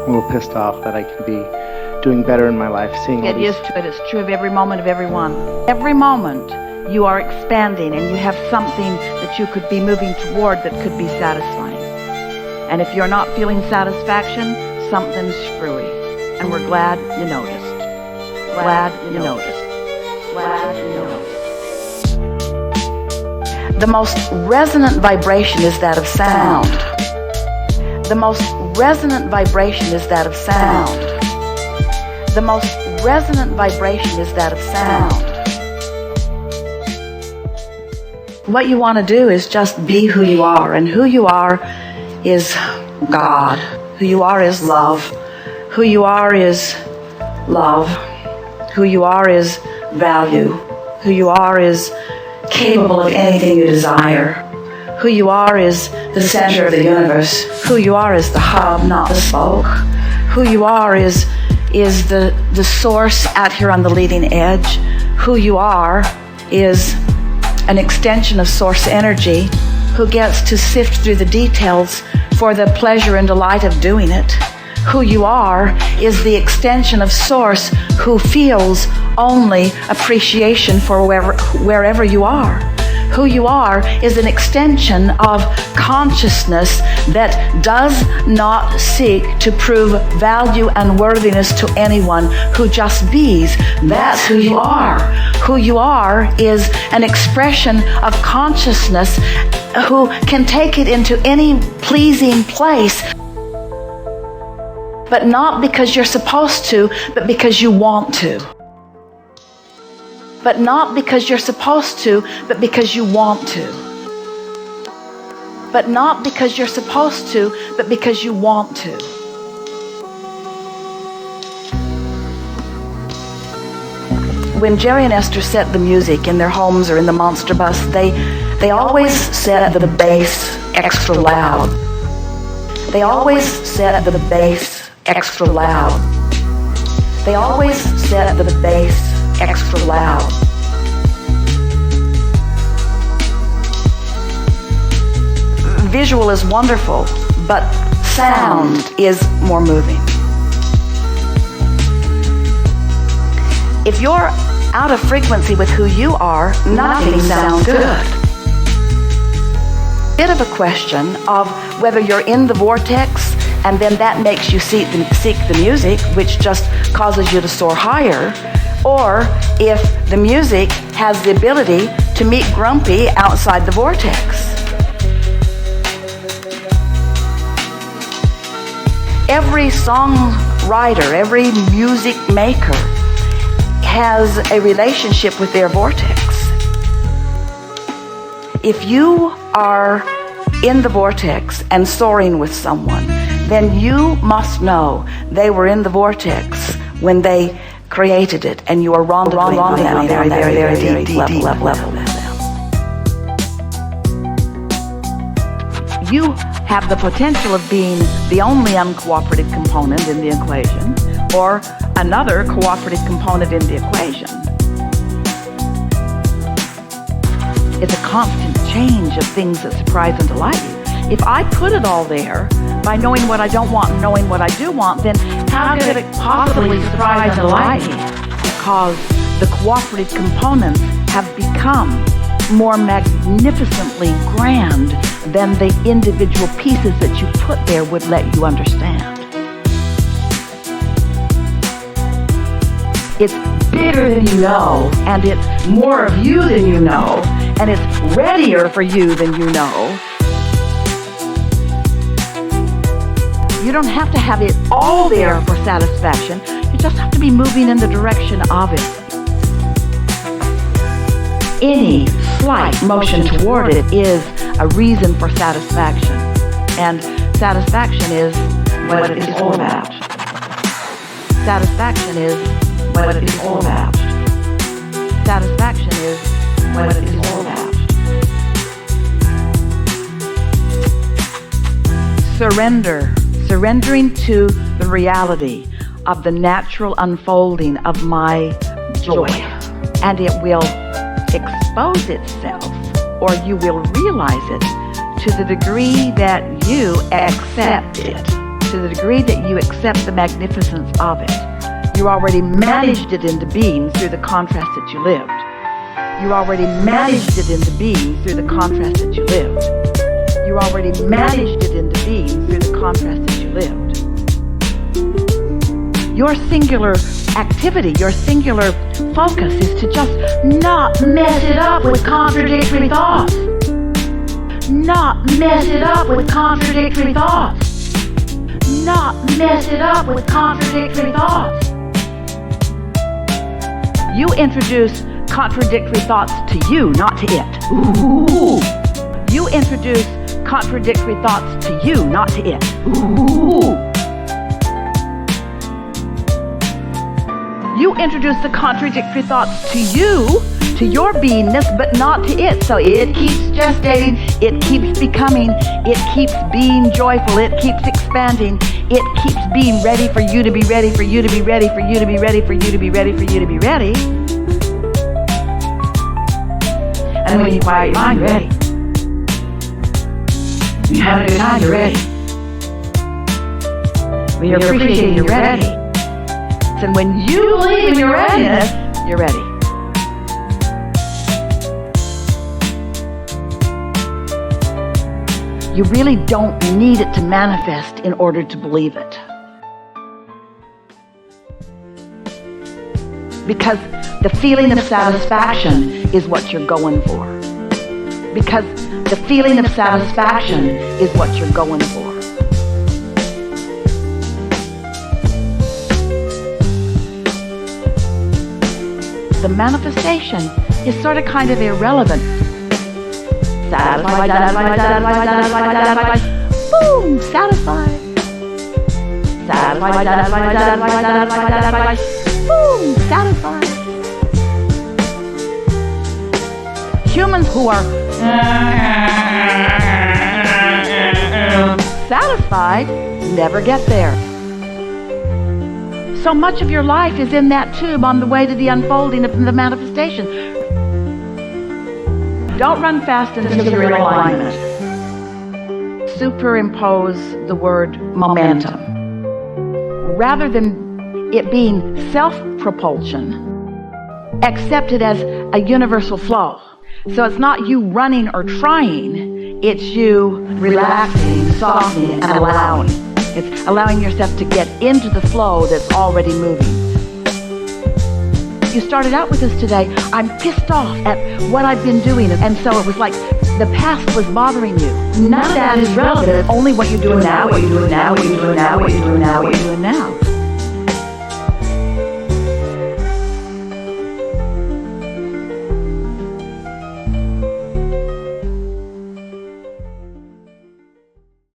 a little pissed off that I could be doing better in my life, seeing all Get these... used to it. It's true of every moment of everyone. Every moment you are expanding and you have something that you could be moving toward that could be satisfying. And if you're not feeling satisfaction, something's screwy. And we're glad you noticed. Glad you noticed. Glad you noticed. The most resonant vibration is that of sound. The most resonant vibration is that of sound. The most resonant vibration is that of sound. What you want to do is just be who you are, and who you are is God. Who you are is love. Who you are is love. Who you are is value. Who you are is capable of anything you desire. Who you are is the center of the universe. Who you are is the hub, not the spoke. Who you are is the source out here on the leading edge. Who you are is an extension of source energy who gets to sift through the details for the pleasure and delight of doing it. Who you are is the extension of source who feels only appreciation for wherever you are. Who you are is an extension of consciousness that does not seek to prove value and worthiness to anyone, who just bees. That's who you are. Who you are is an expression of consciousness who can take it into any pleasing place, but not because you're supposed to, but because you want to. But not because you're supposed to, but because you want to. But not because you're supposed to, but because you want to. When Jerry and Esther set the music in their homes or in the monster bus, they always set the bass extra loud. They always set the bass extra loud. They always set the bass extra loud. Visual is wonderful, but sound is more moving. If you're out of frequency with who you are, nothing sounds good. Bit of a question of whether you're in the vortex and then that makes you seek the music, which just causes you to soar higher, or if the music has the ability to meet grumpy outside the vortex. Every songwriter, every music maker has a relationship with their vortex. If you are in the vortex and soaring with someone, then you must know they were in the vortex when they created it, and you are rendezvousing on a very, very, very deep level. You have the potential of being the only uncooperative component in the equation, or another cooperative component in the equation. It's a constant change of things that surprise and delight you. If I put it all there by knowing what I don't want and knowing what I do want, then how could it possibly surprise and delight me? Because the cooperative components have become more magnificently grand than the individual pieces that you put there would let you understand. It's bigger than you know, and it's more of you than you know, and it's readier for you than you know. You don't have to have it all there for satisfaction. You just have to be moving in the direction of it. Any slight motion toward it is a reason for satisfaction. And satisfaction is what it is all about. Satisfaction is what it is all about. Satisfaction is what it is all about. Surrendering to the reality of the natural unfolding of my joy. And it will expose itself, or you will realize it to the degree that you accept it, to to the degree that you accept the magnificence of it, you already managed it into being through the contrast that you lived. You already managed it into being through the contrast that you lived. You already managed it into being through the contrast that you lived. Your singular activity, your singular focus is to just not mess it up with contradictory thoughts. Not mess it up with contradictory thoughts. Not mess it up with contradictory thoughts. You introduce contradictory thoughts to you, not to it. Ooh. You introduce contradictory thoughts to you, not to it. Ooh. You introduce the contradictory thoughts to you, to your beingness, but not to it. So it keeps gestating, it keeps becoming, it keeps being joyful, it keeps expanding, it keeps being ready for you to be ready, for you to be ready, for you to be ready, for you to be ready, for you to be ready. And when you quiet your mind, you're ready. When you're having a good time, you're ready. When you're appreciating, you're ready. And when you believe in your readiness, you're ready. You really don't need it to manifest in order to believe it. Because the feeling of satisfaction is what you're going for. Because the feeling of satisfaction is what you're going for. The manifestation is sort of kind of irrelevant. Satisfied, satisfied, satisfied, satisfied, satisfied. Boom, satisfied. Satisfied, satisfied, satisfied, satisfied, satisfied. Boom, satisfied. Humans who are satisfied never get there. So much of your life is in that tube on the way to the unfolding of the manifestation. Don't run fast until you're in alignment. Superimpose the word momentum. Rather than it being self-propulsion, accept it as a universal flow. So it's not you running or trying, it's you relaxing, softening, and allowing. It's allowing yourself to get into the flow that's already moving. You started out with this today, I'm pissed off at what I've been doing, and so it was like the past was bothering you. None of that is relevant, only what you're doing now, what you're doing now, what you're doing now, what you're doing now, what you're doing now.